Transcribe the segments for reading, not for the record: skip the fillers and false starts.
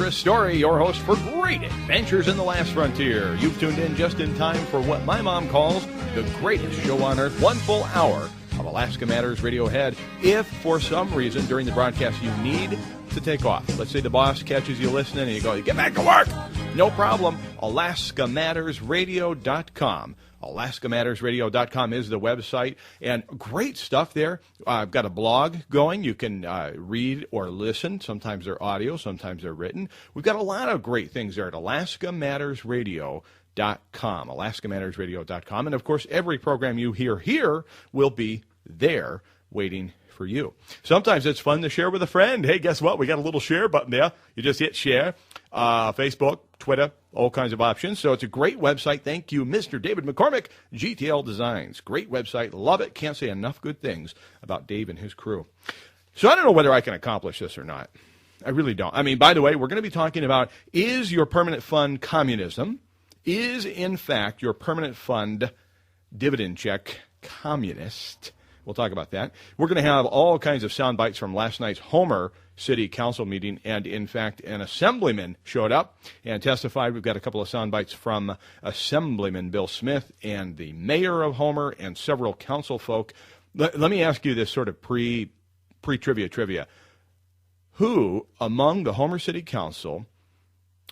Chris Story, your host for Great Adventures in the Last Frontier. You've tuned in just in time for what my mom calls the greatest show on earth, 1 full hour of Alaska Matters Radio ahead. If for some reason during the broadcast you need to take off, let's say the boss catches you listening and you go, get back to work, no problem. AlaskaMattersRadio.com. AlaskaMattersRadio.com is the website, and great stuff there. I've got a blog going. You can read or listen. Sometimes they're audio, sometimes they're written. We've got a lot of great things there at AlaskaMattersRadio.com. AlaskaMattersRadio.com. And, of course, every program you hear here will be there waiting for you. Sometimes it's fun to share with a friend. Hey, guess what? We got a little share button there. You just hit share. Facebook, Twitter, all kinds of options. So it's a great website. Thank you, Mr. David McCormick, GTL Designs. Great website. Love it. Can't say enough good things about Dave and his crew. So I don't know whether I can accomplish this or not. I really don't. I mean, by the way, we're going to be talking about, is your permanent fund communism? Is, in fact, your permanent fund dividend check communist? We'll talk about that. We're going to have all kinds of sound bites from last night's Homer City Council meeting, and in fact, an assemblyman showed up and testified. We've got a couple of sound bites from Assemblyman Bill Smith and the mayor of Homer and several council folk. Let me ask you this sort of pre-trivia. Who among the Homer City Council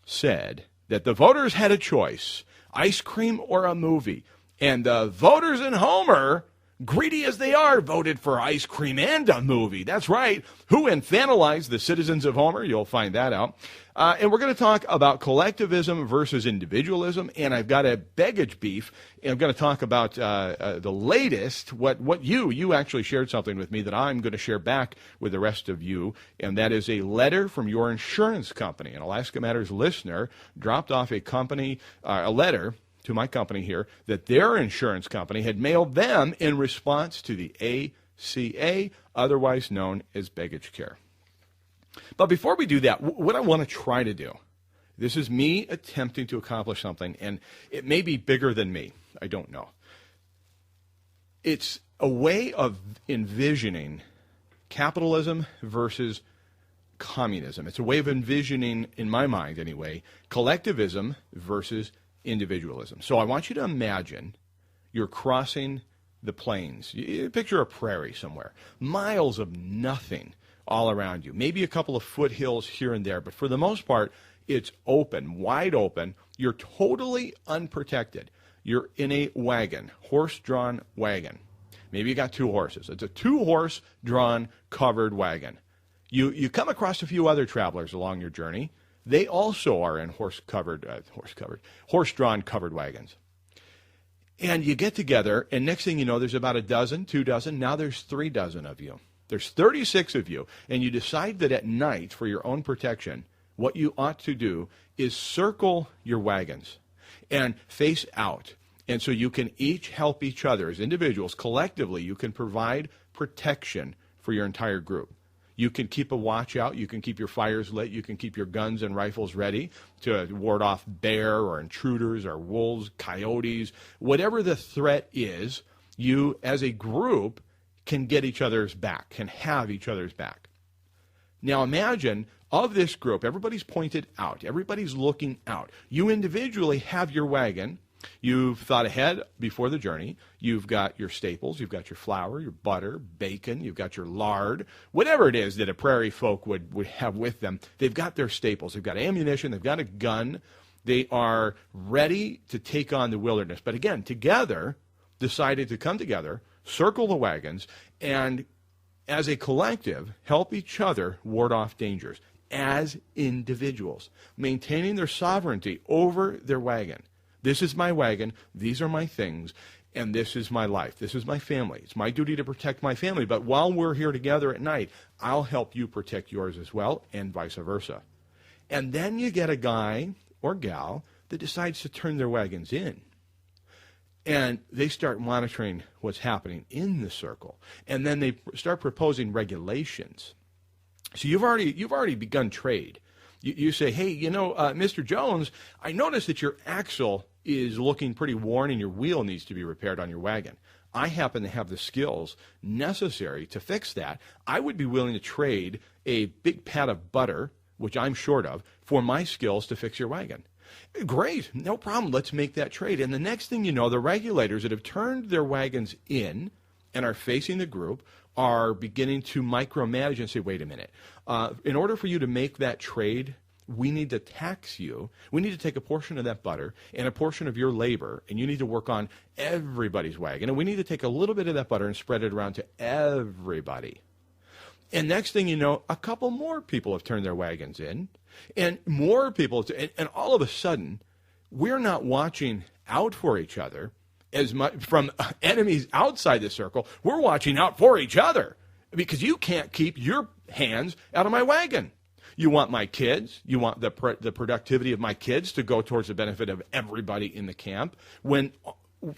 said that the voters had a choice, ice cream or a movie, and the voters in Homer, greedy as they are, voted for ice cream and a movie? That's right. Who infantilized the citizens of Homer? You'll find that out. And we're going to talk about collectivism versus individualism. And I've got a baggage beef. And I'm going to talk about the latest, what you actually shared something with me that I'm going to share back with the rest of you. And that is a letter from your insurance company. An Alaska Matters listener dropped off a letter to my company here that their insurance company had mailed them in response to the ACA, otherwise known as baggage care. But before we do that, what I want to try to do, this is me attempting to accomplish something, and it may be bigger than me. I don't know. It's a way of envisioning capitalism versus communism. It's a way of envisioning, in my mind anyway, collectivism versus individualism. So I want you to imagine you're crossing the plains. You picture a prairie somewhere, miles of nothing all around you, maybe a couple of foothills here and there, but for the most part, it's open, wide open. You're totally unprotected. You're in a wagon, horse-drawn wagon. Maybe you got 2 horses. It's a 2-horse-drawn covered wagon. You come across a few other travelers along your journey. They also are in horse-drawn covered wagons. And you get together, and next thing you know, there's about a dozen, 2 dozen, now there's 3 dozen of you. There's 36 of you, and you decide that at night, for your own protection, what you ought to do is circle your wagons and face out. And so you can each help each other as individuals. Collectively, you can provide protection for your entire group. You can keep a watch out. You can keep your fires lit. You can keep your guns and rifles ready to ward off bear or intruders or wolves, coyotes. Whatever the threat is, you as a group can get each other's back, can have each other's back. Now imagine, of this group, everybody's pointed out. Everybody's looking out. You individually have your wagon. You've thought ahead before the journey. You've got your staples. You've got your flour, your butter, bacon. You've got your lard. Whatever it is that a prairie folk would have with them, they've got their staples. They've got ammunition. They've got a gun. They are ready to take on the wilderness. But again, together, decided to come together, circle the wagons, and as a collective, help each other ward off dangers as individuals, maintaining their sovereignty over their wagon. This is my wagon, these are my things, and this is my life. This is my family. It's my duty to protect my family, but while we're here together at night, I'll help you protect yours as well, and vice versa. And then you get a guy or gal that decides to turn their wagons in. And they start monitoring what's happening in the circle. And then they start proposing regulations. So you've already begun trade. You say, hey, Mr. Jones, I noticed that your axle is looking pretty worn and your wheel needs to be repaired on your wagon. I happen to have the skills necessary to fix that. I would be willing to trade a big pat of butter which I'm short of, for my skills to fix your wagon. Great, no problem. Let's make that trade. And the next thing you know, the regulators that have turned their wagons in and are facing the group are beginning to micromanage and say, wait a minute, in order for you to make that trade, we need to tax you. We need to take a portion of that butter and a portion of your labor, and you need to work on everybody's wagon. And we need to take a little bit of that butter and spread it around to everybody. And next thing you know, a couple more people have turned their wagons in, and more people, and all of a sudden, we're not watching out for each other as much from enemies outside the circle. We're watching out for each other because you can't keep your hands out of my wagon. You want my kids, you want the productivity of my kids to go towards the benefit of everybody in the camp, when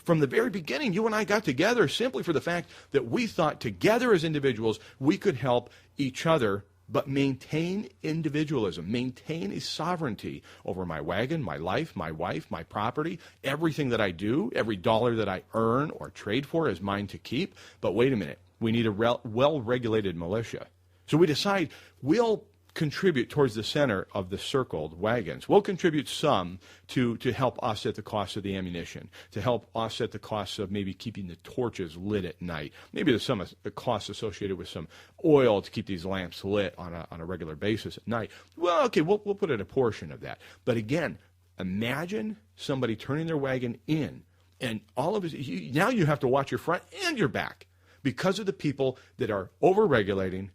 from the very beginning, you and I got together simply for the fact that we thought together as individuals we could help each other, but maintain individualism, maintain a sovereignty over my wagon, my life, my wife, my property, everything that I do, every dollar that I earn or trade for is mine to keep. But wait a minute, we need a well-regulated militia. So we decide we'll contribute towards the center of the circled wagons. We'll contribute some to help offset the cost of the ammunition, to help offset the costs of maybe keeping the torches lit at night. Maybe there's some costs associated with some oil to keep these lamps lit on a regular basis at night. Well, okay, we'll put in a portion of that. But again, imagine somebody turning their wagon in, and all of it, now you have to watch your front and your back because of the people that are over-regulating,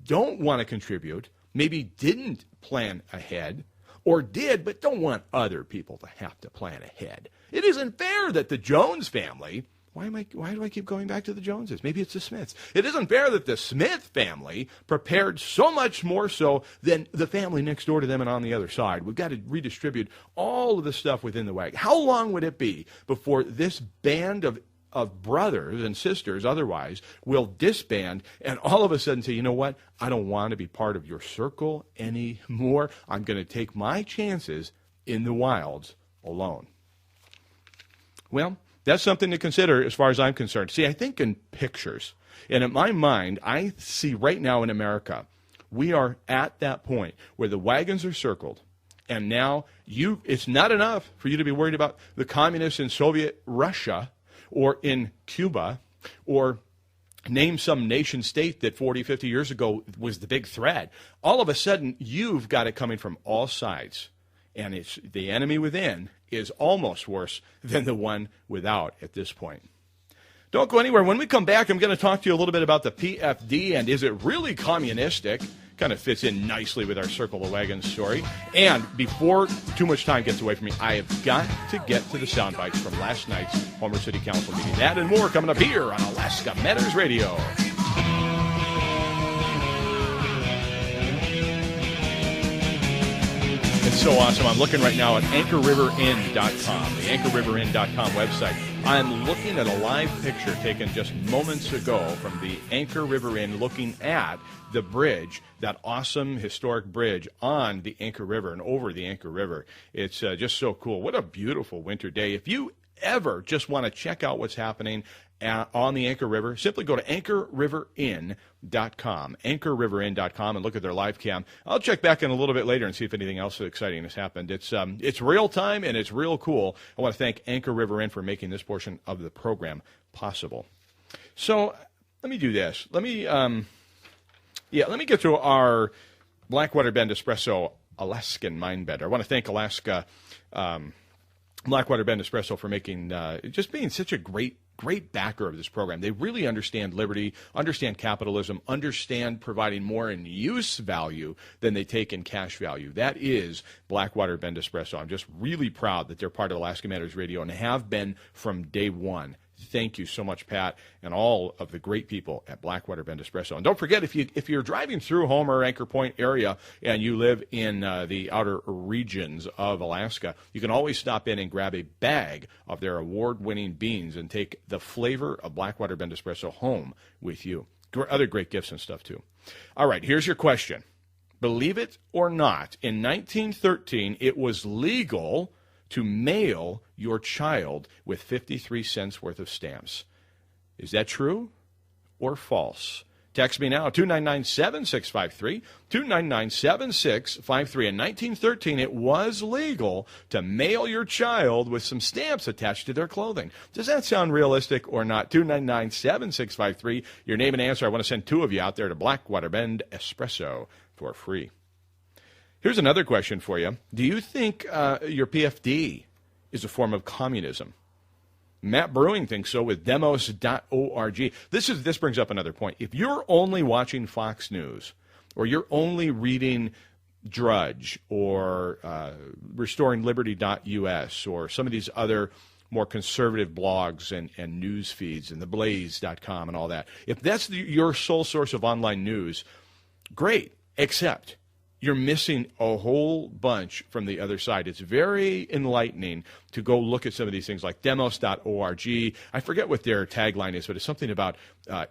don't want to contribute, maybe didn't plan ahead, or did, but don't want other people to have to plan ahead. It isn't fair that the Jones family, why do I keep going back to the Joneses? Maybe it's the Smiths. It isn't fair that the Smith family prepared so much more so than the family next door to them and on the other side. We've got to redistribute all of the stuff within the wagon. How long would it be before this band of brothers and sisters otherwise will disband and all of a sudden say, you know what, I don't want to be part of your circle anymore. I'm going to take my chances in the wilds alone. Well, that's something to consider as far as I'm concerned. See, I think in pictures. And in my mind, I see right now in America, we are at that point where the wagons are circled. And now it's not enough for you to be worried about the communists in Soviet Russia or in Cuba, or name some nation state that 40, 50 years ago was the big threat. All of a sudden, you've got it coming from all sides. And it's the enemy within is almost worse than the one without at this point. Don't go anywhere. When we come back, I'm going to talk to you a little bit about the PFD and is it really communistic? Kind of fits in nicely with our Circle the Wagons story. And before too much time gets away from me, I have got to get to the sound bites from last night's Homer City Council meeting. That and more coming up here on Alaska Matters Radio. It's so awesome. I'm looking right now at AnchorRiverInn.com, the AnchorRiverInn.com website. I'm looking at a live picture taken just moments ago from the Anchor River Inn looking at the bridge, that awesome historic bridge on the Anchor River and over the Anchor River. It's just so cool. What a beautiful winter day. If you ever just want to check out what's happening on the Anchor River, simply go to AnchorRiverInn.com, AnchorRiverInn.com, and look at their live cam. I'll check back in a little bit later and see if anything else exciting has happened. It's real time and it's real cool. I want to thank Anchor River Inn for making this portion of the program possible. So let me do this. Let me get to our Blackwater Bend Espresso Alaskan Mind Bender. I want to thank Alaska Blackwater Bend Espresso for making just being such a great backer of this program. They really understand liberty, understand capitalism, understand providing more in use value than they take in cash value. That is Blackwater Bend Espresso. I'm just really proud that they're part of Alaska Matters Radio and have been from day one. Thank you so much, Pat, and all of the great people at Blackwater Bend Espresso. And don't forget, if you're driving through Homer, Anchor Point area, and you live in the outer regions of Alaska, you can always stop in and grab a bag of their award-winning beans and take the flavor of Blackwater Bend Espresso home with you. Other great gifts and stuff, too. All right, here's your question. Believe it or not, in 1913, it was legal to mail your child with 53 cents worth of stamps. Is that true or false? Text me now, 299-7653, 299-7653. In 1913, it was legal to mail your child with some stamps attached to their clothing. Does that sound realistic or not? 299-7653, your name and answer. I want to send two of you out there to Blackwater Bend Espresso for free. Here's another question for you. Do you think your PFD is a form of communism? Matt Brewing thinks so with demos.org. This brings up another point. If you're only watching Fox News, or you're only reading Drudge, or restoringliberty.us, or some of these other more conservative blogs and news feeds, and theblaze.com and all that, if that's your sole source of online news, great, except you're missing a whole bunch from the other side. It's very enlightening to go look at some of these things like demos.org. I forget what their tagline is, but it's something about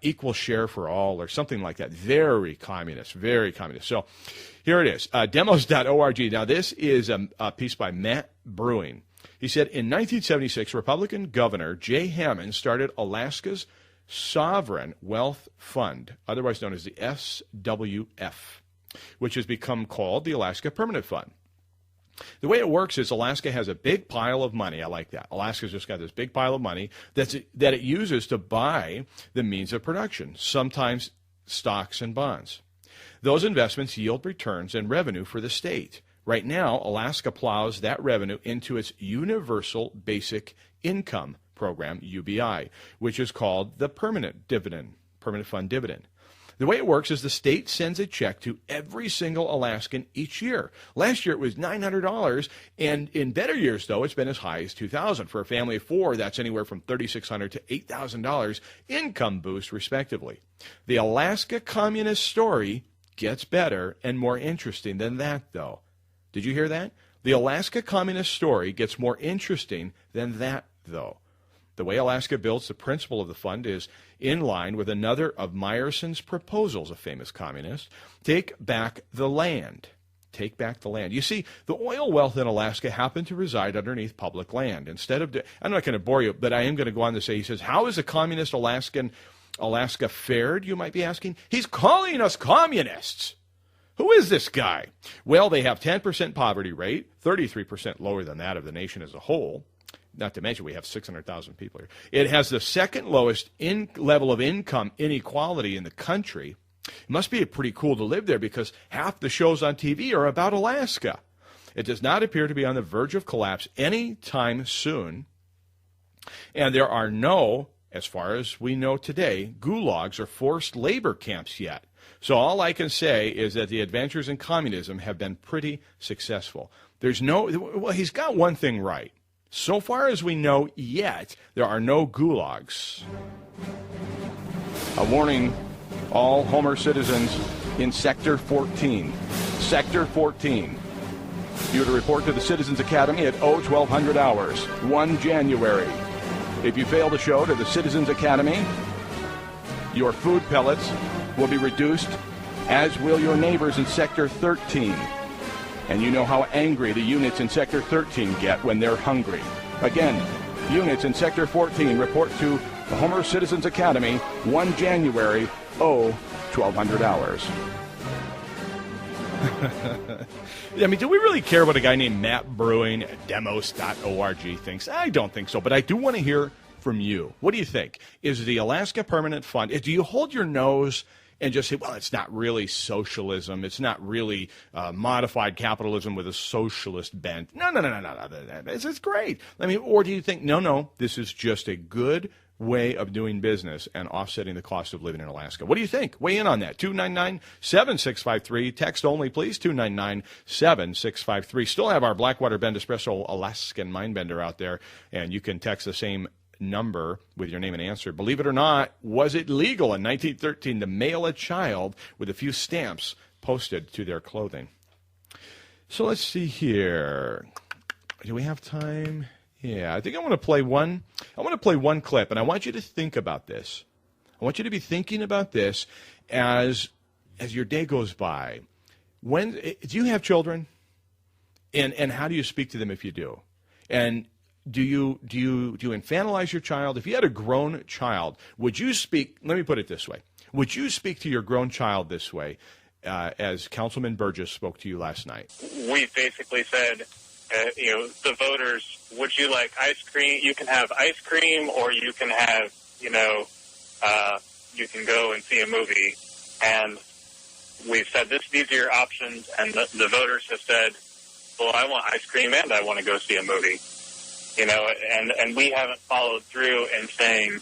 equal share for all or something like that. Very communist, very communist. So here it is, demos.org. Now, this is a piece by Matt Brewing. He said, in 1976, Republican Governor Jay Hammond started Alaska's Sovereign Wealth Fund, otherwise known as the SWF, which has become called the Alaska Permanent Fund. The way it works is Alaska has a big pile of money. I like that. Alaska's just got this big pile of money that it uses to buy the means of production, sometimes stocks and bonds. Those investments yield returns and revenue for the state. Right now, Alaska plows that revenue into its Universal Basic Income Program, UBI, which is called the Permanent Fund Dividend. The way it works is the state sends a check to every single Alaskan each year. Last year it was $900, and in better years, though, it's been as high as $2,000. For a family of four, that's anywhere from $3,600 to $8,000 income boost, respectively. The Alaska communist story gets better and more interesting than that, though. Did you hear that? The Alaska communist story gets more interesting than that, though. The way Alaska builds the principle of the fund is in line with another of Meyerson's proposals, a famous communist. Take back the land. Take back the land. You see, the oil wealth in Alaska happened to reside underneath public land. Instead of, I'm not going to bore you, but I am going to go on to say, he says, how is a communist Alaska fared, you might be asking? He's calling us communists. Who is this guy? Well, they have 10% poverty rate, 33% lower than that of the nation as a whole. Not to mention we have 600,000 people here. It has the second lowest level of income inequality in the country. It must be pretty cool to live there because half the shows on TV are about Alaska. It does not appear to be on the verge of collapse anytime soon. And there are no, as far as we know today, gulags or forced labor camps yet. So all I can say is that the adventures in communism have been pretty successful. Well, he's got one thing right. So far as we know yet, there are no gulags. A warning, all Homer citizens in Sector 14. Sector 14. You to report to the Citizens Academy at 1200 hours, 1 January. If you fail to show to the Citizens Academy, your food pellets will be reduced, as will your neighbors in Sector 13. And you know how angry the units in Sector 13 get when they're hungry. Again, units in Sector 14 report to the Homer Citizens Academy 1 January, 1200 hours. I mean, do we really care what a guy named Matt Brewing at demos.org thinks? I don't think so, but I do want to hear from you. What do you think? Is the Alaska Permanent Fund, do you hold your nose and just say, well, it's not really socialism. It's not really modified capitalism with a socialist bent. No. It's great. I mean, or do you think, no, this is just a good way of doing business and offsetting the cost of living in Alaska? What do you think? Weigh in on that. 299-7653. Text only, please. 299-7653. Still have our Blackwater Bend Espresso Alaskan Mindbender out there, and you can text the same number with your name and answer. Believe it or not, was it legal in 1913 to mail a child with a few stamps posted to their clothing? So let's see here. Do we have time? Yeah, I think I want to play one. I want to play one clip, and I want you to think about this. I want you to be thinking about this as your day goes by. Do you have children? And how do you speak to them if you do? And do you infantilize your child? If you had a grown child, would you speak, let me put it this way, Would you speak to your grown child this way, as Councilman Burgess spoke to you last night? We basically said, the voters, would you like ice cream? You can have ice cream, or you can have, you can go and see a movie. And we've said these are your options, and the voters have said, well, I want ice cream and I want to go see a movie. And we haven't followed through in saying,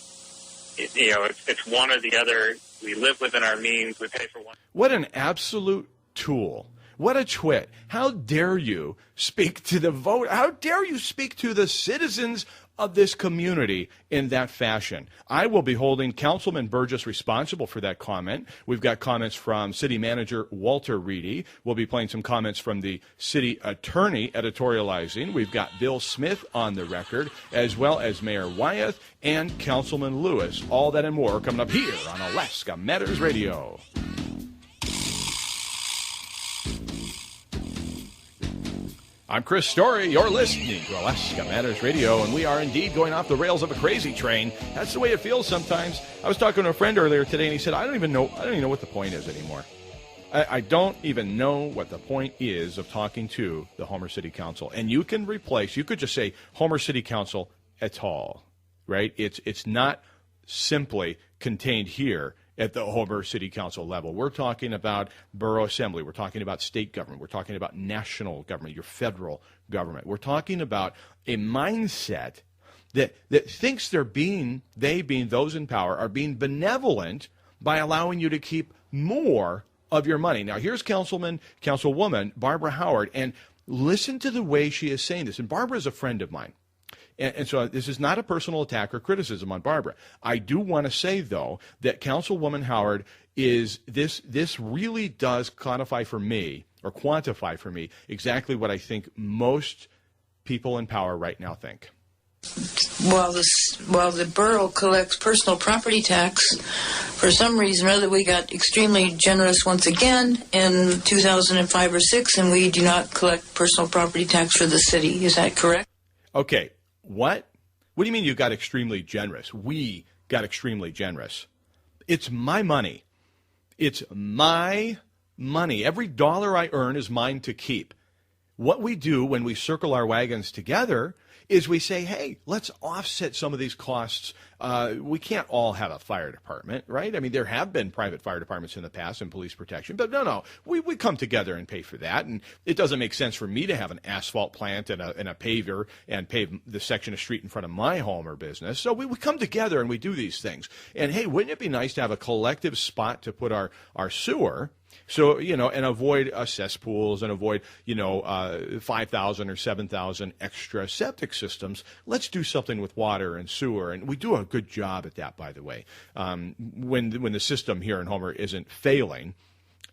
it's one or the other. We live within our means. We pay for one. What an absolute tool. What a twit. How dare you speak to the vote? How dare you speak to the citizens of this community in that fashion? I will be holding Councilman Burgess responsible for that comment. We've got comments from City Manager Walter Reedy. We'll be playing some comments from the City Attorney editorializing. We've got Bill Smith on the record, as well as Mayor Wyeth and Councilman Lewis. All that and more coming up here on Alaska Matters Radio. I'm Chris Story. You're listening to Alaska Matters Radio, and we are indeed going off the rails of a crazy train. That's the way it feels sometimes. I was talking to a friend earlier today, and he said, I don't even know what the point is anymore. I don't even know what the point is of talking to the Homer City Council. And you could just say Homer City Council at all, right? It's not simply contained here at the Homer City Council level. We're talking about borough assembly. We're talking about state government. We're talking about national government, your federal government. We're talking about a mindset that thinks they being those in power, are being benevolent by allowing you to keep more of your money. Now, here's Councilwoman Barbara Howard, and listen to the way she is saying this. And Barbara is a friend of mine. And so this is not a personal attack or criticism on Barbara. I do want to say, though, that Councilwoman Howard this really does quantify for me exactly what I think most people in power right now think. While the borough collects personal property tax, for some reason or other, we got extremely generous once again in 2005 or 6, and we do not collect personal property tax for the city. Is that correct? Okay. What do you mean you got extremely generous? We got extremely generous. It's my money. It's my money. Every dollar I earn is mine to keep. What we do when we circle our wagons together is we say, hey, let's offset some of these costs. We can't all have a fire department, right? I mean, there have been private fire departments in the past and police protection, but no, we come together and pay for that. And it doesn't make sense for me to have an asphalt plant and a paver and pave the section of street in front of my home or business. So we come together and we do these things. And hey, wouldn't it be nice to have a collective spot to put our sewer? So, and avoid cesspools and avoid, 5,000 or 7,000 extra septic systems. Let's do something with water and sewer. And we do a good job at that, by the way. When the system here in Homer isn't failing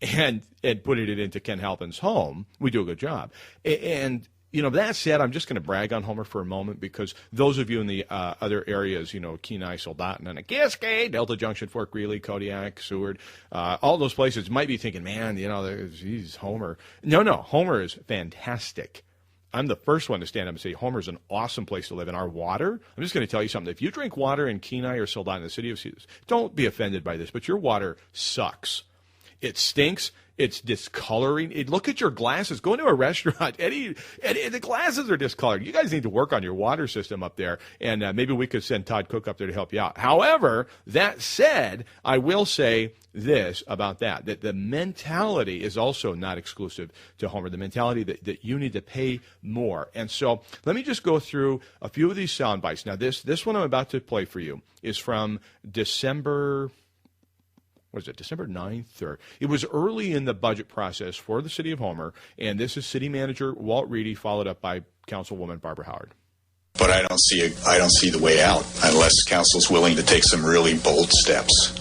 and putting it into Ken Halpin's home, we do a good job. And that said, I'm just going to brag on Homer for a moment because those of you in the other areas, Kenai, Soldotna, and Cascade, Delta Junction, Fort Greely, Kodiak, Seward, all those places might be thinking, man, geez, Homer. No, Homer is fantastic. I'm the first one to stand up and say Homer's an awesome place to live. And our water, I'm just going to tell you something. If you drink water in Kenai or Soldotna, the city of Cedars, don't be offended by this, but your water sucks. It stinks. It's discoloring. Look at your glasses. Go into a restaurant. Eddie, the glasses are discolored. You guys need to work on your water system up there, and maybe we could send Todd Cook up there to help you out. However, that said, I will say this about that the mentality is also not exclusive to Homer, the mentality that you need to pay more. And so let me just go through a few of these sound bites. Now, this one I'm about to play for you is from December 9th? Or it was early in the budget process for the city of Homer, and this is City Manager Walt Reedy, followed up by Councilwoman Barbara Howard. But I don't see the way out unless council's willing to take some really bold steps.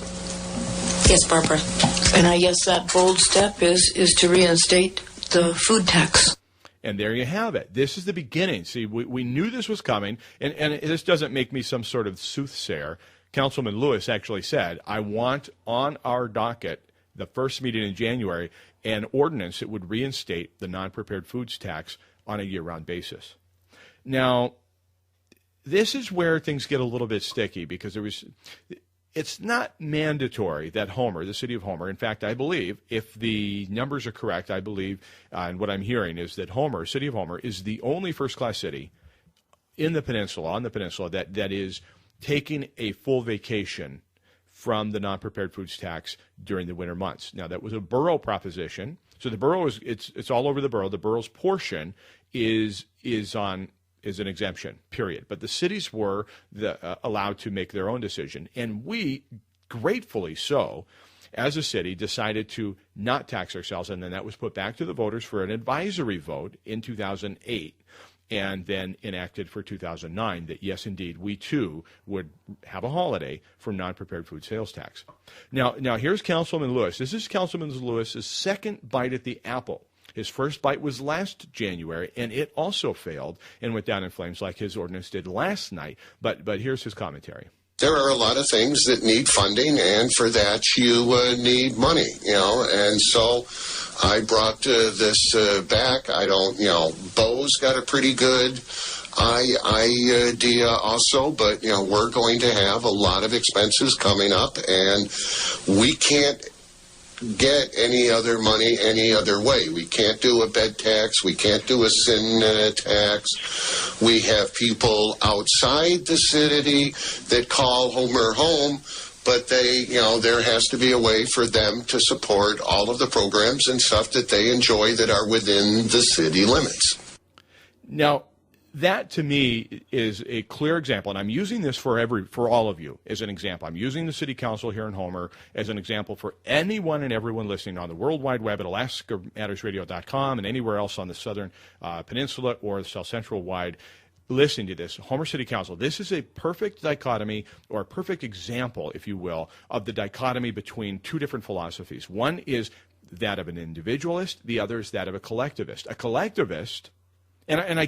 Yes, Barbara. And I guess that bold step is to reinstate the food tax. And there you have it. This is the beginning. See, we knew this was coming, and this doesn't make me some sort of soothsayer. Councilman Lewis actually said, I want on our docket, the first meeting in January, an ordinance that would reinstate the non-prepared foods tax on a year-round basis. Now, this is where things get a little bit sticky because it's not mandatory that Homer, the city of Homer, in fact, I believe, if the numbers are correct, I believe, and what I'm hearing is that Homer, city of Homer, is the only first-class city on the peninsula, that is taking a full vacation from the non-prepared foods tax during the winter months. Now, that was a borough proposition. So the borough it's all over the borough. The borough's portion is an exemption, period. But the cities were allowed to make their own decision. And we, gratefully so, as a city, decided to not tax ourselves. And then that was put back to the voters for an advisory vote in 2008. And then enacted for 2009 that, yes, indeed, we too would have a holiday for non-prepared food sales tax. Now here's Councilman Lewis. This is Councilman Lewis's second bite at the apple. His first bite was last January, and it also failed and went down in flames like his ordinance did last night. But here's his commentary. There are a lot of things that need funding, and for that you need money, and so I brought this back. I don't, Bo's got a pretty good idea also, but, we're going to have a lot of expenses coming up, and we can't get any other money any other way. We can't do a bed tax. We can't do a sin tax. We have people outside the city that call Homer home, but they, there has to be a way for them to support all of the programs and stuff that they enjoy that are within the city limits. Now, that to me is a clear example, and I'm using this for all of you as an example. I'm using the City Council here in Homer as an example for anyone and everyone listening on the World Wide Web at AlaskaMattersRadio.com and anywhere else on the Southern Peninsula or the South Central Wide listening to this. Homer City Council, this is a perfect dichotomy, or a perfect example, if you will, of the dichotomy between two different philosophies. One is that of an individualist, the other is that of a collectivist. A collectivist, and I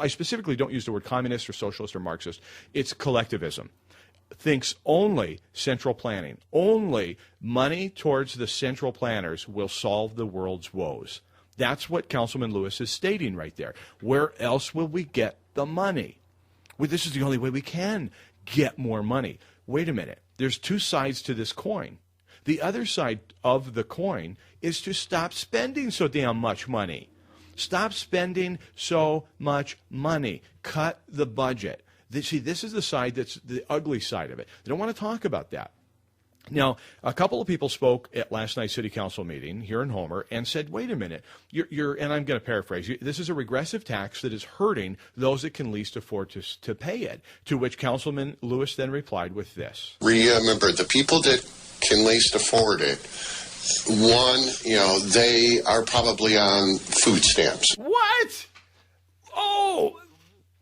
specifically don't use the word communist or socialist or Marxist. It's collectivism. Thinks only central planning. Only money towards the central planners will solve the world's woes. That's what Councilman Lewis is stating right there. Where else will we get the money? Well, this is the only way we can get more money. Wait a minute. There's two sides to this coin. The other side of the coin is to stop spending so damn much money. Stop spending so much money. Cut the budget. See, this is the side that's the ugly side of it. They don't want to talk about that. Now, a couple of people spoke at last night's City Council meeting here in Homer and said, wait a minute, and I'm going to paraphrase, this is a regressive tax that is hurting those that can least afford to pay it, to which Councilman Lewis then replied with this. Remember, the people that can least afford it, one, they are probably on food stamps. What? Oh,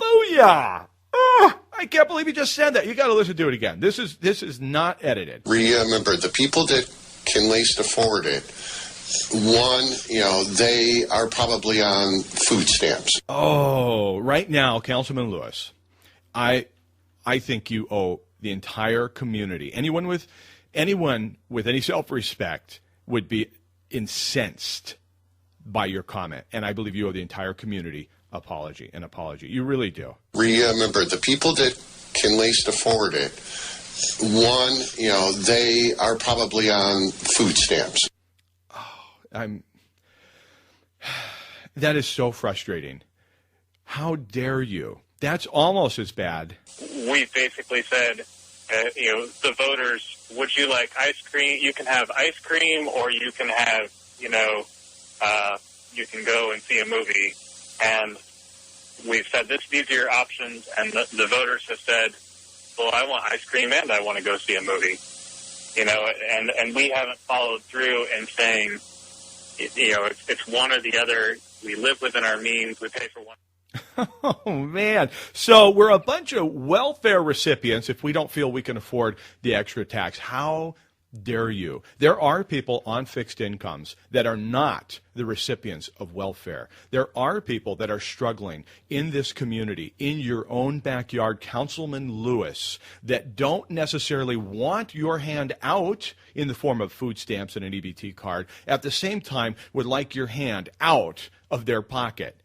booyah! Oh, I can't believe you just said that. You got to listen to it again. This is not edited. Remember, the people that can least afford it, one, they are probably on food stamps. Oh, right now, Councilman Lewis, I think you owe the entire community, anyone with any self-respect, would be incensed by your comment. And I believe you owe the entire community an apology. You really do. Remember, the people that can least afford it, one, they are probably on food stamps. Oh, that is so frustrating. How dare you? That's almost as bad. We basically said, the voters, would you like ice cream? You can have ice cream, or you can have, you can go and see a movie. And we've said these are your options, and the voters have said, well, I want ice cream and I want to go see a movie. And we haven't followed through in saying, it's one or the other. We live within our means. We pay for one. Oh, man. So we're a bunch of welfare recipients if we don't feel we can afford the extra tax. How dare you? There are people on fixed incomes that are not the recipients of welfare. There are people that are struggling in this community, in your own backyard, Councilman Lewis, that don't necessarily want your hand out in the form of food stamps and an EBT card, at the same time would like your hand out of their pocket,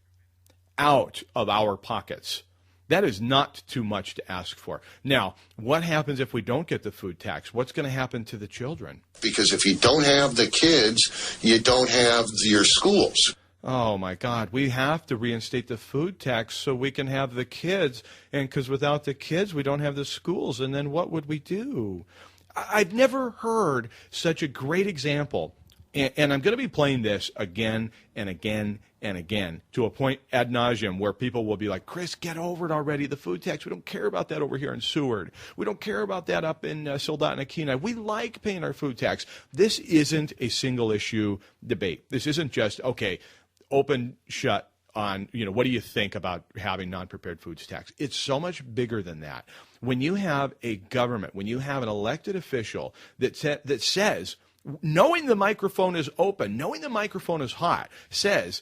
out of our pockets. That is not too much to ask for. Now, what happens if we don't get the food tax? What's going to happen to the children? Because if you don't have the kids, you don't have your schools. Oh, my God. We have to reinstate the food tax so we can have the kids. And because without the kids, we don't have the schools. And then what would we do? I've never heard such a great example. And I'm going to be playing this again and again and again to a point ad nauseum where people will be like, Chris, get over it already. The food tax, we don't care about that over here in Seward. We don't care about that up in Soldotna Kenai. We like paying our food tax. This isn't a single issue debate. This isn't just, okay, open, shut on, what do you think about having non-prepared foods tax? It's so much bigger than that. When you have a government, when you have an elected official that says, knowing the microphone is open, knowing the microphone is hot, says,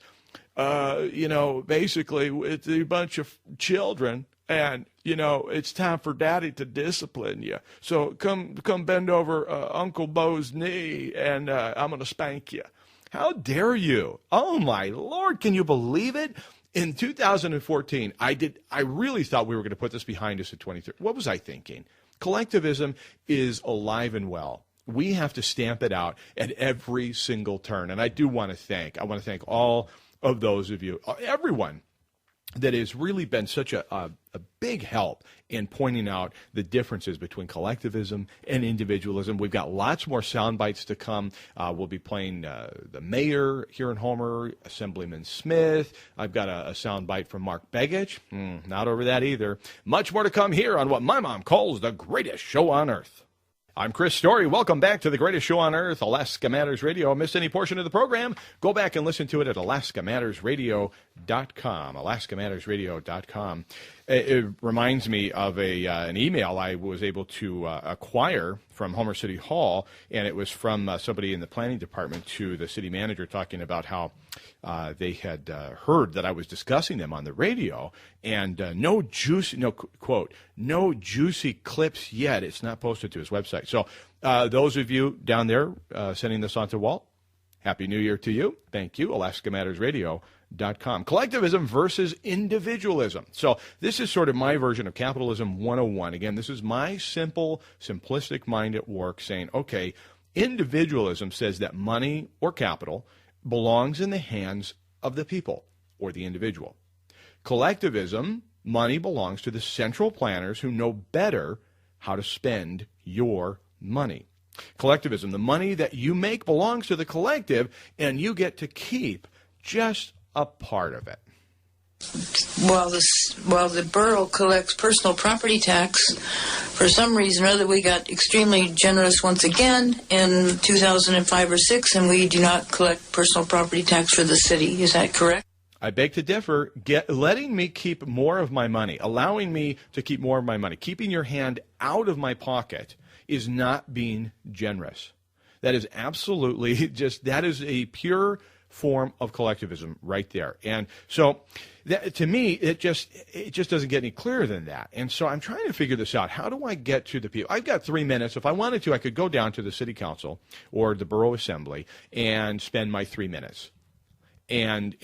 basically it's a bunch of children and, it's time for daddy to discipline you. So come bend over Uncle Bo's knee and I'm going to spank you. How dare you? Oh, my Lord. Can you believe it? In 2014, I really thought we were going to put this behind us at 2030. What was I thinking? Collectivism is alive and well. We have to stamp it out at every single turn. And I want to thank all of those of you, everyone that has really been such a big help in pointing out the differences between collectivism and individualism. We've got lots more sound bites to come. We'll be playing the mayor here in Homer, Assemblyman Smith. I've got a sound bite from Mark Begich. Not over that either. Much more to come here on what my mom calls the greatest show on earth. I'm Chris Story. Welcome back to the greatest show on earth, Alaska Matters Radio. Missed any portion of the program? Go back and listen to it at alaskamattersradio.com, alaskamattersradio.com. It reminds me of an email I was able to acquire from Homer City Hall, and it was from somebody in the planning department to the city manager talking about how they had heard that I was discussing them on the radio, and no juicy clips yet. It's not posted to his website. So those of you down there sending this on to Walt, Happy New Year to you. Thank you. AlaskaMattersRadio.com. Collectivism versus individualism. So this is sort of my version of Capitalism 101. Again, this is my simplistic mind at work saying, okay, individualism says that money or capital belongs in the hands of the people or the individual. Collectivism, money belongs to the central planners who know better how to spend your money. Collectivism, the money that you make belongs to the collective, and you get to keep just a part of it. While the borough collects personal property tax, for some reason or other, we got extremely generous once again in 2005 or 6, and we do not collect personal property tax for the city. Is that correct? I beg to differ. Letting me keep more of my money, allowing me to keep more of my money, keeping your hand out of my pocket is not being generous. That is absolutely that is a pure form of collectivism right there. And so to me, it just doesn't get any clearer than that. And so I'm trying to figure this out. How do I get to the people? I've got 3 minutes. If I wanted to, I could go down to the city council or the borough assembly and spend my 3 minutes and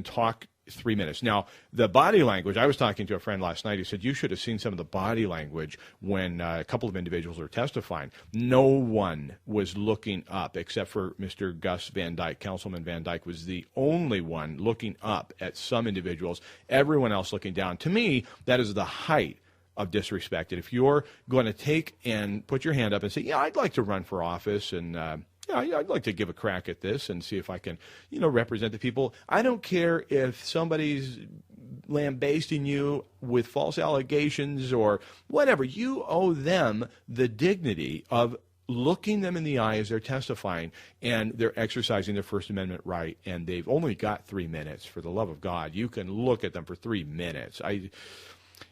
talk 3 minutes. Now, the body language, I was talking to a friend last night who said, you should have seen some of the body language when a couple of individuals were testifying. No one was looking up except for Mr. Gus Van Dyke. Councilman Van Dyke was the only one looking up at some individuals, everyone else looking down. To me, that is the height of disrespect. And if you're going to take and put your hand up and say, yeah, I'd like to run for office and I'd like to give a crack at this and see if I can, represent the people. I don't care if somebody's lambasting you with false allegations or whatever. You owe them the dignity of looking them in the eye as they're testifying, and they're exercising their First Amendment right, and they've only got 3 minutes. For the love of God, you can look at them for 3 minutes.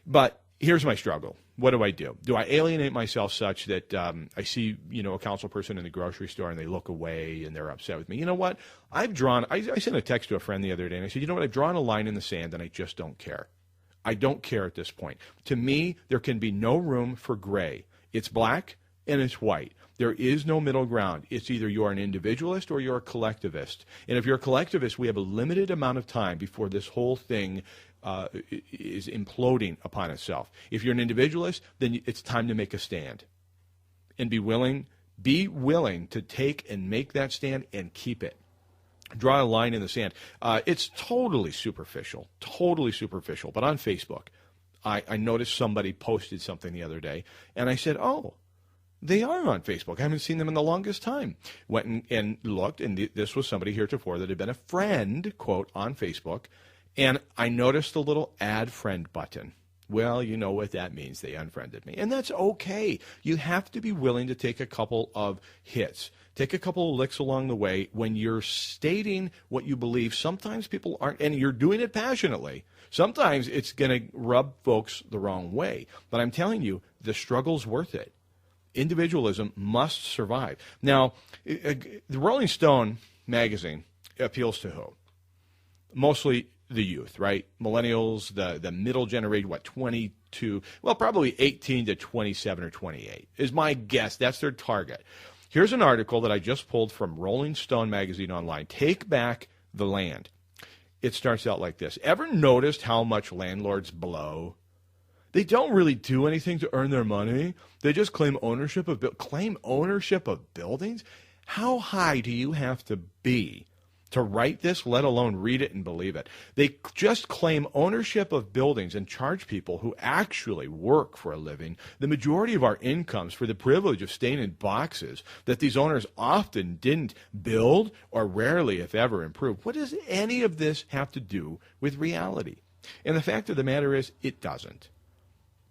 But here's my struggle. What do? Do I alienate myself such that I see, a council person in the grocery store and they look away and they're upset with me? You know what? I sent a text to a friend the other day and I said, you know what? I've drawn a line in the sand and I just don't care. I don't care at this point. To me, there can be no room for gray. It's black and it's white. There is no middle ground. It's either you're an individualist or you're a collectivist. And if you're a collectivist, we have a limited amount of time before this whole thing is imploding upon itself. If you're an individualist, then it's time to make a stand and be willing to take and make that stand and keep it. Draw a line in the sand. It's totally superficial. But on Facebook, I noticed somebody posted something the other day, and I said, oh, they are on Facebook. I haven't seen them in the longest time. Went and looked, and this was somebody heretofore that had been a friend, quote, on Facebook, and I noticed the little add friend button. Well, you know what that means. They unfriended me. And that's okay. You have to be willing to take a couple of hits. Take a couple of licks along the way when you're stating what you believe. Sometimes people aren't, and you're doing it passionately. Sometimes it's going to rub folks the wrong way. But I'm telling you, the struggle's worth it. Individualism must survive. Now, the Rolling Stone magazine appeals to who? Mostly the youth, right? Millennials, the middle generation, 22, well, probably 18 to 27 or 28 is my guess. That's their target. Here's an article that I just pulled from Rolling Stone magazine online. Take back the land. It starts out like this. Ever noticed how much landlords blow? They don't really do anything to earn their money. They just claim ownership of buildings. How high do you have to be to write this, let alone read it and believe it? They just claim ownership of buildings and charge people who actually work for a living the majority of our incomes for the privilege of staying in boxes that these owners often didn't build or rarely, if ever, improve. What does any of this have to do with reality? And the fact of the matter is, it doesn't.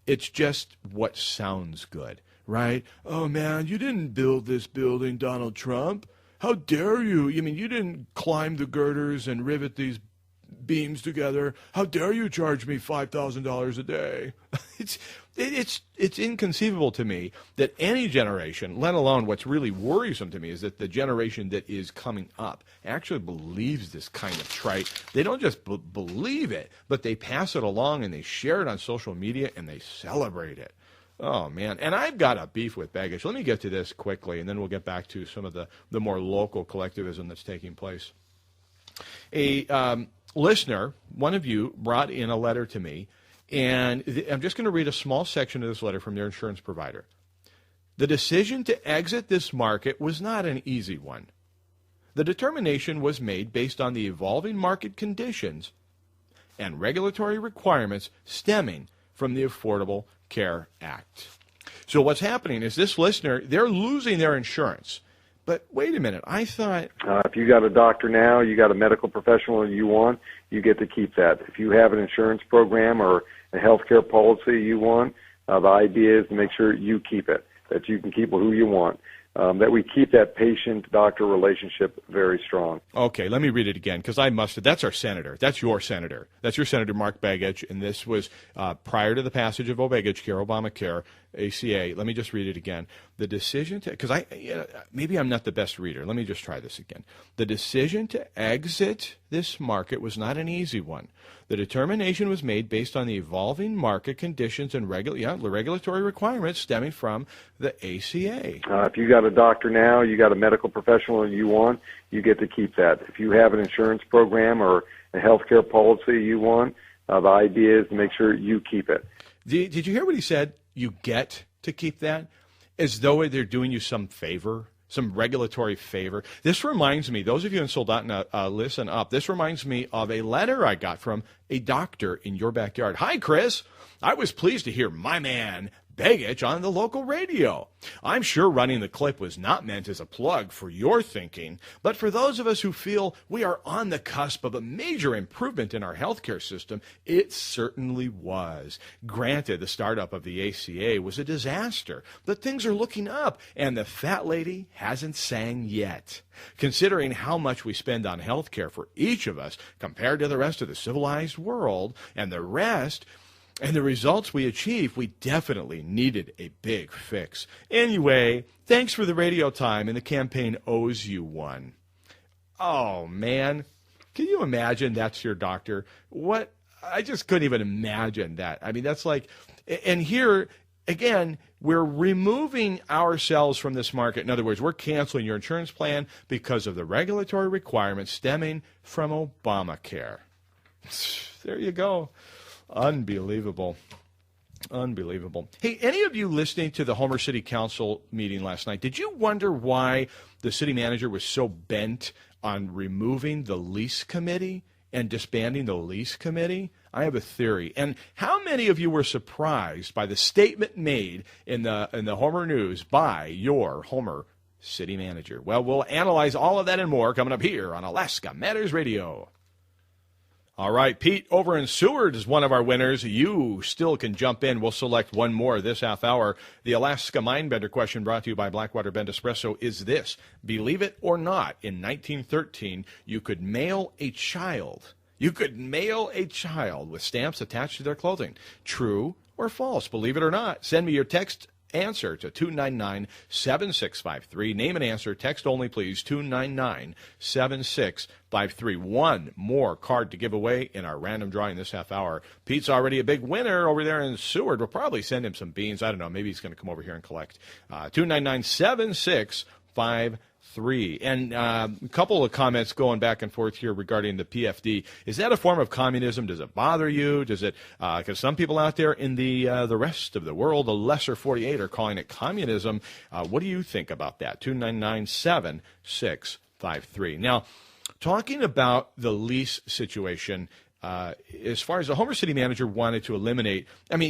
It's just what sounds good, right? Oh, man, you didn't build this building, Donald Trump. How dare you? You mean you didn't climb the girders and rivet these beams together? How dare you charge me $5,000 a day? It's inconceivable to me that any generation, let alone what's really worrisome to me, is that the generation that is coming up actually believes this kind of trite. They don't just believe it, but they pass it along and they share it on social media and they celebrate it. Oh, man. And I've got a beef with Begich. Let me get to this quickly, and then we'll get back to some of the more local collectivism that's taking place. A listener, one of you, brought in a letter to me, and I'm just going to read a small section of this letter from their insurance provider. The decision to exit this market was not an easy one. The determination was made based on the evolving market conditions and regulatory requirements stemming from the Affordable Care Act. So what's happening is this listener, they're losing their insurance. But wait a minute, I thought... if you got a doctor now, you got a medical professional you want, you get to keep that. If you have an insurance program or a health care policy you want, the idea is to make sure you keep it, that you can keep who you want, that we keep that patient-doctor relationship very strong. Okay, let me read it again, because I must have. That's our senator. That's your senator. That's your Senator Mark Begich, and this was prior to the passage of Obamacare, ACA. Let me just read it again. The decision to, because maybe I'm not the best reader. Let me just try this again. The decision to exit this market was not an easy one. The determination was made based on the evolving market conditions and regulatory requirements stemming from the ACA. If you got a doctor now, you got a medical professional you want, you get to keep that. If you have an insurance program or a health care policy you want, the idea is to make sure you keep it. Did you hear what he said? You get to keep that? As though they're doing you some favor, some regulatory favor. This reminds me, those of you in Soldotna, listen up. This reminds me of a letter I got from a doctor in your backyard. Hi, Chris. I was pleased to hear my man Begich on the local radio. I'm sure running the clip was not meant as a plug for your thinking, but for those of us who feel we are on the cusp of a major improvement in our healthcare system, it certainly was. Granted, the startup of the ACA was a disaster, but things are looking up, and the fat lady hasn't sang yet. Considering how much we spend on healthcare for each of us compared to the rest of the civilized world and the results we achieved, we definitely needed a big fix. Anyway, thanks for the radio time, and the campaign owes you one. Oh, man. Can you imagine that's your doctor? What? I just couldn't even imagine that. I mean, that's like, and here, again, we're removing ourselves from this market. In other words, we're canceling your insurance plan because of the regulatory requirements stemming from Obamacare. There you go. Unbelievable. Unbelievable. Hey, any of you listening to the Homer City Council meeting last night, did you wonder why the city manager was so bent on removing the lease committee and disbanding the lease committee? I have a theory. And how many of you were surprised by the statement made in the Homer News by your Homer city manager? Well, we'll analyze all of that and more coming up here on Alaska Matters Radio. All right, Pete over in Seward is one of our winners. You still can jump in. We'll select one more this half hour. The Alaska Mindbender question brought to you by Blackwater Bend Espresso is this. Believe it or not, in 1913, you could mail a child. You could mail a child with stamps attached to their clothing. True or false? Believe it or not. Send me your text answer to 299-7653. Name and answer. Text only, please. 299-7653. One more card to give away in our random drawing this half hour. Pete's already a big winner over there in Seward. We'll probably send him some beans. I don't know. Maybe he's going to come over here and collect. 299-7653. And a couple of comments going back and forth here regarding the PFD. Is that a form of communism? Does it bother you? Does it? Because some people out there in the rest of the world, the lesser 48, are calling it communism. What do you think about that? 299-7653. Now, talking about the lease situation. As far as the Homer City manager wanted to eliminate, and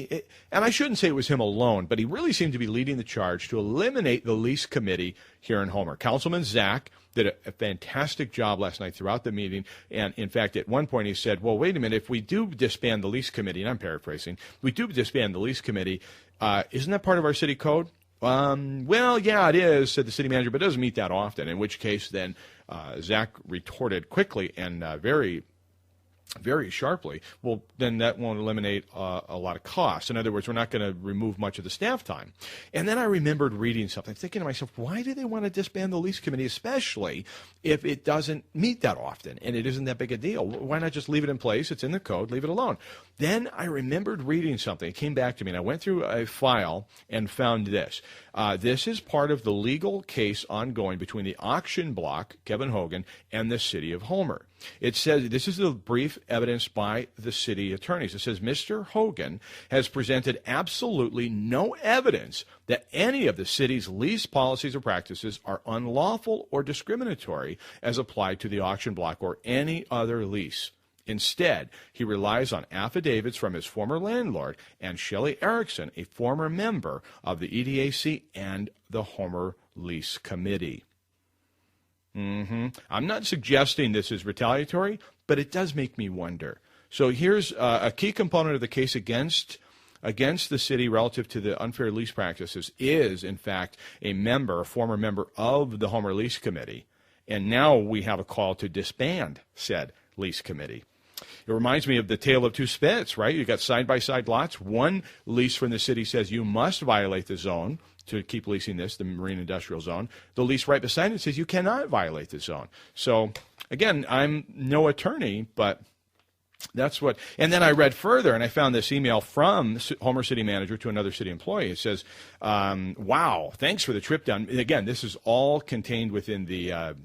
I shouldn't say it was him alone, but he really seemed to be leading the charge to eliminate the lease committee here in Homer. Councilman Zach did a fantastic job last night throughout the meeting, and in fact, at one point he said, well, wait a minute, if we do disband the lease committee, and I'm paraphrasing, we do disband the lease committee, isn't that part of our city code? Well, yeah, it is, said the city manager, but it doesn't meet that often, in which case then Zach retorted quickly and very sharply, well, then that won't eliminate a lot of costs. In other words, we're not going to remove much of the staff time. And then I remembered reading something, thinking to myself, why do they want to disband the lease committee, especially if it doesn't meet that often and it isn't that big a deal? Why not just leave it in place? It's in the code. Leave it alone. Then I remembered reading something. It came back to me, and I went through a file and found this. This is part of the legal case ongoing between the auction block, Kevin Hogan, and the city of Homer. It says, this is the brief evidence by the city attorneys. It says, Mr. Hogan has presented absolutely no evidence that any of the city's lease policies or practices are unlawful or discriminatory as applied to the auction block or any other lease. Instead, he relies on affidavits from his former landlord and Shelley Erickson, a former member of the EDAC and the Homer Lease Committee. I'm not suggesting this is retaliatory, but it does make me wonder. So here's a key component of the case against the city relative to the unfair lease practices is, in fact, a former member of the Homer Lease Committee. And now we have a call to disband said lease committee. It reminds me of the tale of two spits, right? You've got side-by-side lots. One lease from the city says you must violate the zone to keep leasing this, the marine industrial zone. The lease right beside it says you cannot violate the zone. So, again, I'm no attorney, but that's what. And then I read further, and I found this email from Homer City Manager to another city employee. It says, wow, thanks for the trip down. And again, this is all contained within the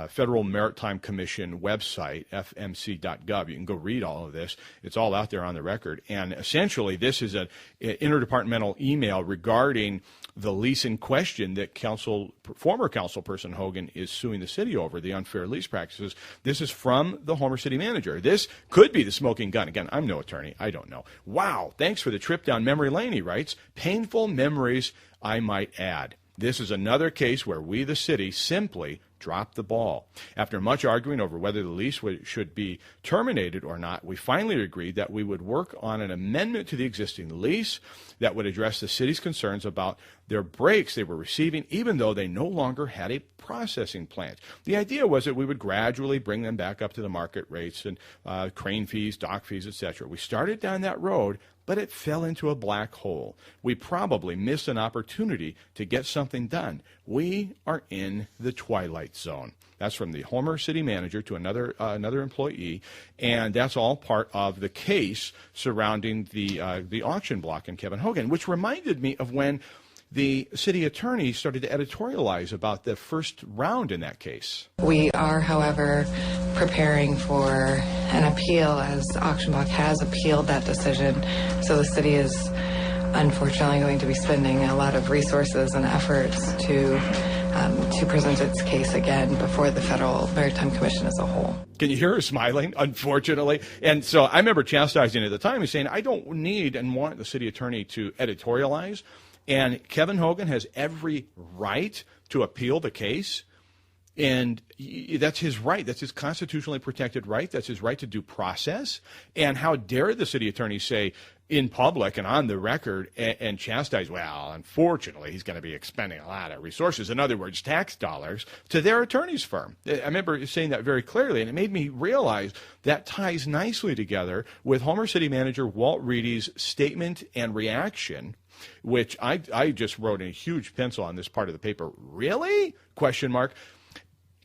Federal Maritime Commission website, fmc.gov. You can go read all of this. It's all out there on the record. And essentially, this is an interdepartmental email regarding the lease in question that former councilperson Hogan is suing the city over, the unfair lease practices. This is from the Homer City Manager. This could be the smoking gun. Again, I'm no attorney. I don't know. Wow, thanks for the trip down memory lane, he writes. Painful memories, I might add. This is another case where we, the city, simply dropped the ball. After much arguing over whether the lease should be terminated or not, we finally agreed that we would work on an amendment to the existing lease that would address the city's concerns about their breaks they were receiving, even though they no longer had a processing plant. The idea was that we would gradually bring them back up to the market rates and crane fees, dock fees, etc. We started down that road, but it fell into a black hole. We probably missed an opportunity to get something done. We are in the twilight zone. That's from the Homer City Manager to another employee, and that's all part of the case surrounding the auction block and Kevin Hogan, which reminded me of when the city attorney started to editorialize about the first round in that case. We are, however, preparing for an appeal, as Auction Block has appealed that decision. So the city is unfortunately going to be spending a lot of resources and efforts to present its case again before the Federal Maritime Commission as a whole. Can you hear her smiling? Unfortunately. And so I remember chastising at the time and saying, I don't need and want the city attorney to editorialize. And Kevin Hogan has every right to appeal the case. And that's his right. That's his constitutionally protected right. That's his right to due process. And how dare the city attorney say in public and on the record and chastise, well, unfortunately, he's going to be expending a lot of resources, in other words, tax dollars, to their attorney's firm. I remember saying that very clearly, and it made me realize that ties nicely together with Homer City Manager Walt Reedy's statement and reaction, which I just wrote in a huge pencil on this part of the paper. Really? ?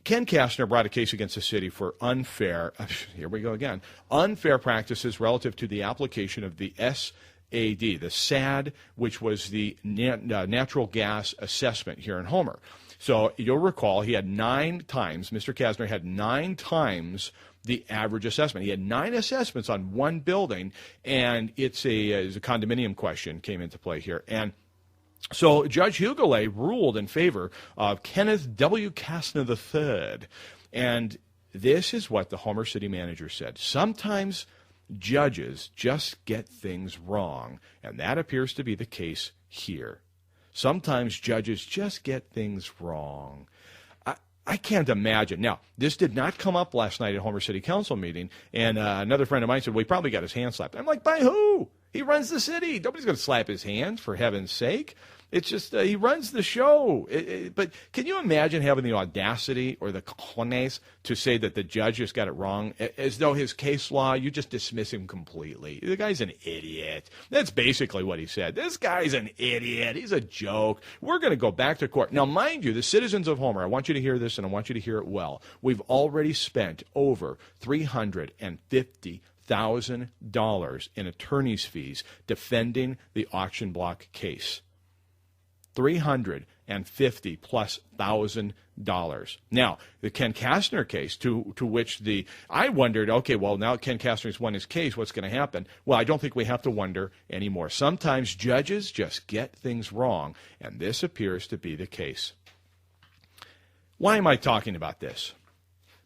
Ken Kastner brought a case against the city for unfair, here we go again, unfair practices relative to the application of the SAD, the SAD, which was the natural gas assessment here in Homer. So you'll recall he had 9 times, Mr. Kastner had 9 times the average assessment. He had 9 assessments on one building, and it's a condominium question came into play here. And so Judge Huguley ruled in favor of Kenneth W. Kastner III. And this is what the Homer City Manager said. Sometimes judges just get things wrong, and that appears to be the case here. Sometimes judges just get things wrong. I can't imagine. Now, this did not come up last night at Homer City Council meeting, and another friend of mine said, well, he probably got his hand slapped. I'm like, by who? He runs the city. Nobody's going to slap his hands, for heaven's sake. It's just he runs the show. But can you imagine having the audacity or the cojones to say that the judge just got it wrong, as though his case law, you just dismiss him completely? The guy's an idiot. That's basically what he said. This guy's an idiot. He's a joke. We're going to go back to court. Now, mind you, the citizens of Homer, I want you to hear this, and I want you to hear it well. We've already spent over $350,000 in attorney's fees defending the Auction Block case. $350,000+. Now, the Ken Kastner case, to which I wondered, okay, well, now Ken Kastner's won his case, what's going to happen? Well, I don't think we have to wonder anymore. Sometimes judges just get things wrong, and this appears to be the case. Why am I talking about this?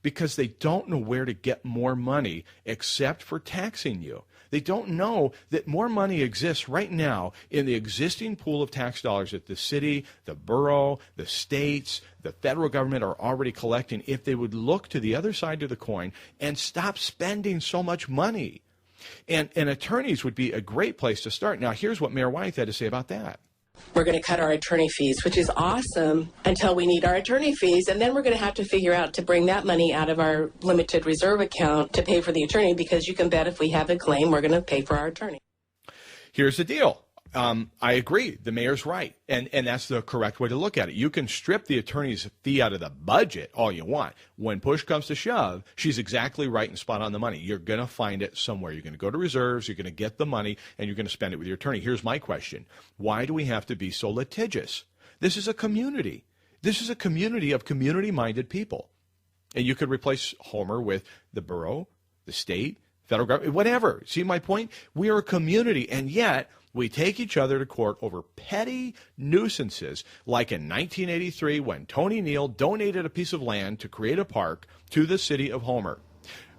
Because they don't know where to get more money except for taxing you. They don't know that more money exists right now in the existing pool of tax dollars that the city, the borough, the states, the federal government are already collecting if they would look to the other side of the coin and stop spending so much money. And attorneys would be a great place to start. Now, here's what Mayor Wyeth had to say about that. We're going to cut our attorney fees, which is awesome until we need our attorney fees. And then we're going to have to figure out to bring that money out of our limited reserve account to pay for the attorney, because you can bet if we have a claim, we're going to pay for our attorney. Here's the deal. I agree. The mayor's right. And that's the correct way to look at it. You can strip the attorney's fee out of the budget all you want. When push comes to shove, she's exactly right and spot on the money. You're going to find it somewhere. You're going to go to reserves, you're going to get the money, and you're going to spend it with your attorney. Here's my question. Why do we have to be so litigious? This is a community. This is a community of community-minded people. And you could replace Homer with the borough, the state, federal government, whatever. See my point? We are a community, and yet we take each other to court over petty nuisances, like in 1983 when Tony Neal donated a piece of land to create a park to the city of Homer.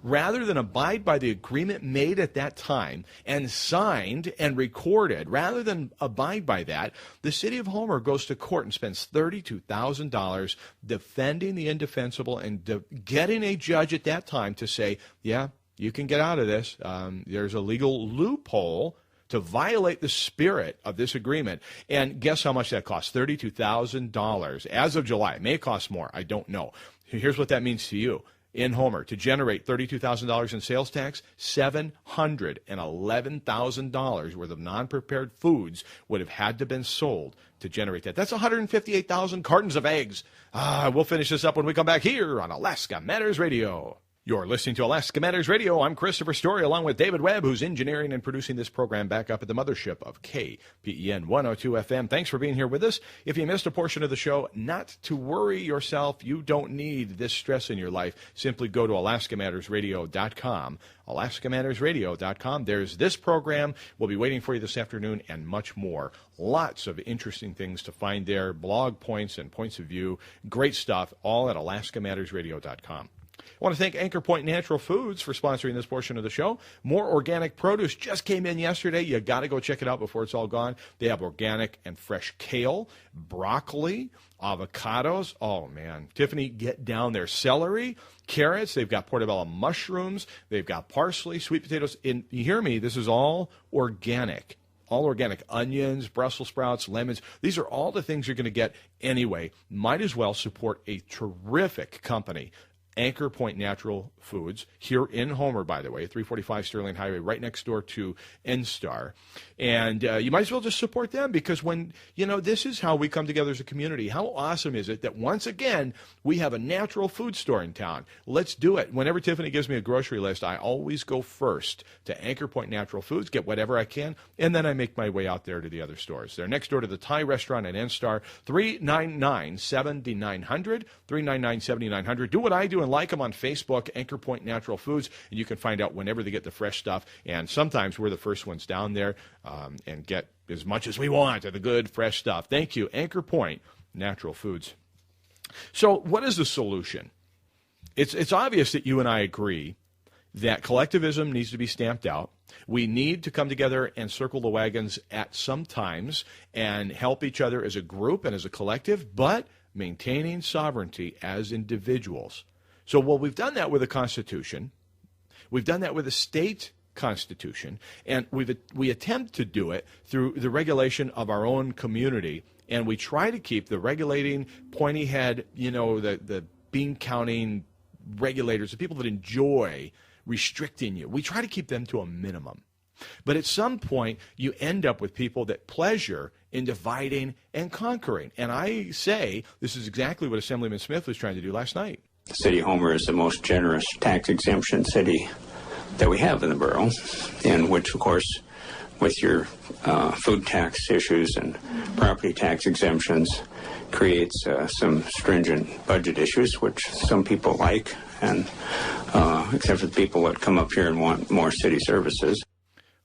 Rather than abide by the agreement made at that time and signed and recorded, rather than abide by that, the city of Homer goes to court and spends $32,000 defending the indefensible and getting a judge at that time to say, yeah, you can get out of this. There's a legal loophole to violate the spirit of this agreement. And guess how much that costs? $32,000 as of July. It may cost more. I don't know. Here's what that means to you. In Homer, to generate $32,000 in sales tax, $711,000 worth of non-prepared foods would have had to have been sold to generate that. That's 158,000 cartons of eggs. We'll finish this up when we come back here on Alaska Matters Radio. You're listening to Alaska Matters Radio. I'm Christopher Story, along with David Webb, who's engineering and producing this program back up at the mothership of KPEN 102 FM. Thanks for being here with us. If you missed a portion of the show, not to worry yourself. You don't need this stress in your life. Simply go to AlaskaMattersRadio.com. AlaskaMattersRadio.com. There's this program. We'll be waiting for you this afternoon and much more. Lots of interesting things to find there, blog points and points of view. Great stuff, all at AlaskaMattersRadio.com. I want to thank Anchor Point Natural Foods for sponsoring this portion of the show. More organic produce just came in yesterday. You got to go check it out before it's all gone. They have organic and fresh kale, broccoli, avocados. Oh, man. Tiffany, get down there. Celery, carrots. They've got portobello mushrooms. They've got parsley, sweet potatoes. And you hear me, this is all organic. All organic. Onions, Brussels sprouts, lemons. These are all the things you're going to get anyway. Might as well support a terrific company. Anchor Point Natural Foods here in Homer, by the way, 345 Sterling Highway, right next door to NSTAR. And you might as well just support them because this is how we come together as a community. How awesome is it that once again, we have a natural food store in town? Let's do it. Whenever Tiffany gives me a grocery list, I always go first to Anchor Point Natural Foods, get whatever I can, and then I make my way out there to the other stores. They're next door to the Thai restaurant at NSTAR, 399-7900, 399-7900. Do what I do and like them on Facebook, Anchor Point Natural Foods, and you can find out whenever they get the fresh stuff. And sometimes we're the first ones down there and get as much as we want of the good, fresh stuff. Thank you, Anchor Point Natural Foods. So what is the solution? It's obvious that you and I agree that collectivism needs to be stamped out. We need to come together and circle the wagons at some times and help each other as a group and as a collective, but maintaining sovereignty as individuals. So, we've done that with the Constitution. We've done that with the state constitution, and we attempt to do it through the regulation of our own community, and we try to keep the regulating, pointy head, the bean counting regulators, the people that enjoy restricting you. We try to keep them to a minimum. But at some point, you end up with people that pleasure in dividing and conquering. And I say this is exactly what Assemblyman Smith was trying to do last night. The city of Homer is the most generous tax exemption city that we have in the borough, and which, of course, with your food tax issues and property tax exemptions, creates some stringent budget issues, which some people like, and except for the people that come up here and want more city services.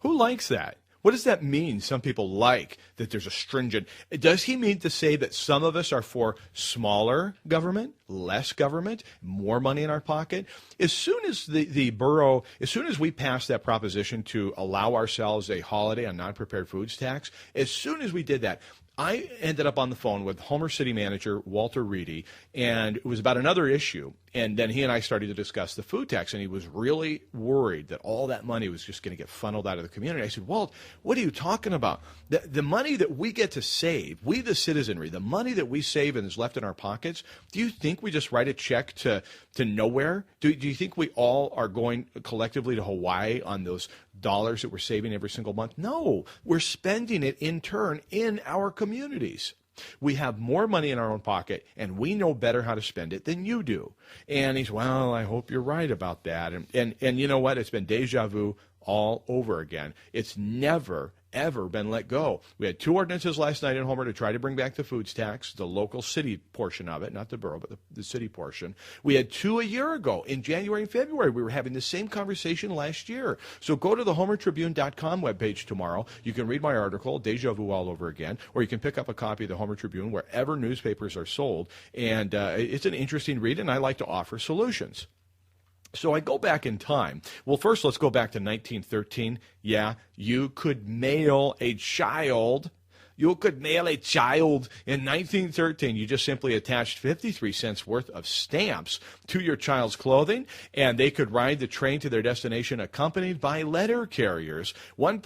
Who likes that? What does that mean? Some people like that there's a stringent. Does he mean to say that some of us are for smaller government, less government, more money in our pocket? As soon as the borough, as soon as we pass that proposition to allow ourselves a holiday on non-prepared foods tax, as soon as we did that, I ended up on the phone with Homer City Manager Walter Reedy, and it was about another issue. And then he and I started to discuss the food tax, and he was really worried that all that money was just going to get funneled out of the community. I said, Walt, what are you talking about? The money that we get to save, we the citizenry, the money that we save and is left in our pockets, do you think we just write a check to nowhere? Do you think we all are going collectively to Hawaii on those dollars that we're saving every single month? No, we're spending it in turn in our communities. We have more money in our own pocket, and we know better how to spend it than you do. And he's, well, I hope you're right about that. And you know what? It's been deja vu all over again. It's never, ever been let go. We had 2 ordinances last night in Homer to try to bring back the foods tax, the local city portion of it, not the borough, but the city portion. We had 2 a year ago in January and February. We were having the same conversation last year. So go to the HomerTribune.com webpage tomorrow. You can read my article, Deja Vu all over again, or you can pick up a copy of the Homer Tribune wherever newspapers are sold. And it's an interesting read, and I like to offer solutions. So I go back in time. Well, first, let's go back to 1913. Yeah, you could mail a child. You could mail a child in 1913. You just simply attached 53 cents worth of stamps to your child's clothing, and they could ride the train to their destination accompanied by letter carriers. One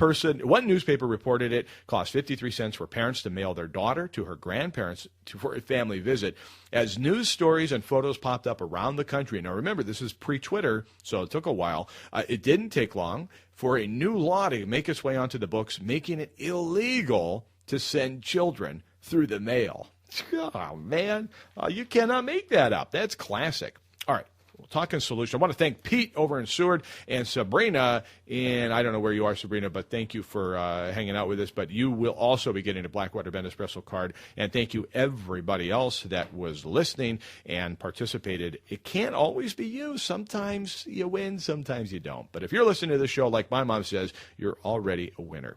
newspaper reported it cost 53 cents for parents to mail their daughter to her grandparents for a family visit. As news stories and photos popped up around the country, now remember, this is pre-Twitter, so it took a while. It didn't take long for a new law to make its way onto the books, making it illegal to send children through the mail. Oh, man, you cannot make that up. That's classic. All right, Talking Solution. I want to thank Pete over in Seward and Sabrina, and I don't know where you are, Sabrina, but thank you for hanging out with us. But you will also be getting a Blackwater Ben Espresso card, and thank you everybody else that was listening and participated. It can't always be you. Sometimes you win, sometimes you don't. But if you're listening to the show, like my mom says, you're already a winner.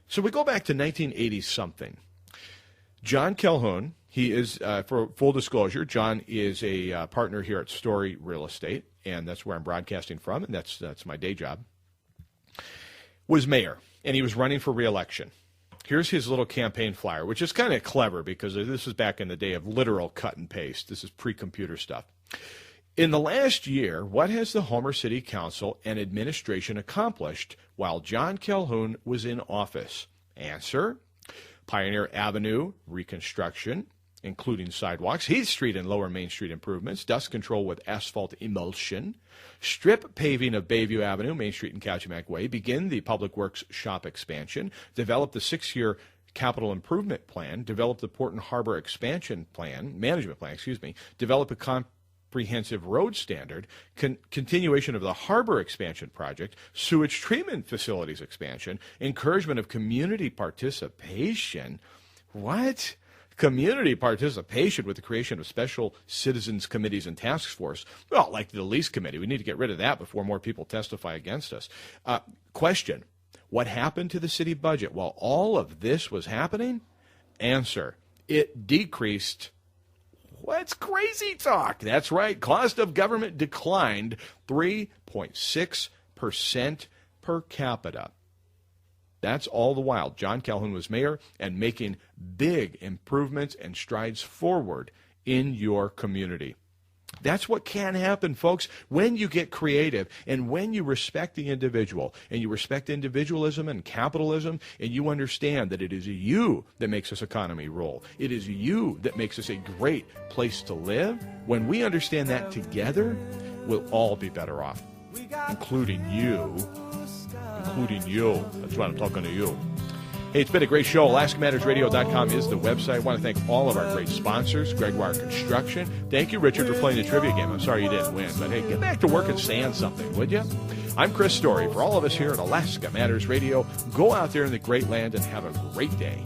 So we go back to 1980-something. John Calhoun, he is, for full disclosure, John is a partner here at Story Real Estate, and that's where I'm broadcasting from, and that's my day job, was mayor, and he was running for re-election. Here's his little campaign flyer, which is kind of clever because this is back in the day of literal cut and paste. This is pre-computer stuff. In the last year, what has the Homer City Council and administration accomplished while John Calhoun was in office? Answer: Pioneer Avenue reconstruction, including sidewalks, Heath Street and Lower Main Street improvements, dust control with asphalt emulsion, strip paving of Bayview Avenue, Main Street and Kachemak Way, begin the Public Works shop expansion, develop the 6-year capital improvement plan, develop the Port and Harbor expansion plan, management plan, develop a comprehensive road standard, continuation of the harbor expansion project, sewage treatment facilities expansion, encouragement of community participation. What? Community participation with the creation of special citizens committees and task force. Well, like the lease committee. We need to get rid of that before more people testify against us. Question: what happened to the city budget while all of this was happening? Answer: it decreased. What's crazy talk? That's right. Cost of government declined 3.6% per capita. That's all the while John Calhoun was mayor and making big improvements and strides forward in your community. That's what can happen, folks, when you get creative and when you respect the individual and you respect individualism and capitalism and you understand that it is you that makes this economy roll. It is you that makes us a great place to live. When we understand that together, we'll all be better off, including you. That's why I'm talking to you. Hey, it's been a great show. AlaskaMattersRadio.com is the website. I want to thank all of our great sponsors, Gregoire Construction. Thank you, Richard, for playing the trivia game. I'm sorry you didn't win, but hey, get back to work and stand something, would you? I'm Chris Story. For all of us here at Alaska Matters Radio, go out there in the great land and have a great day.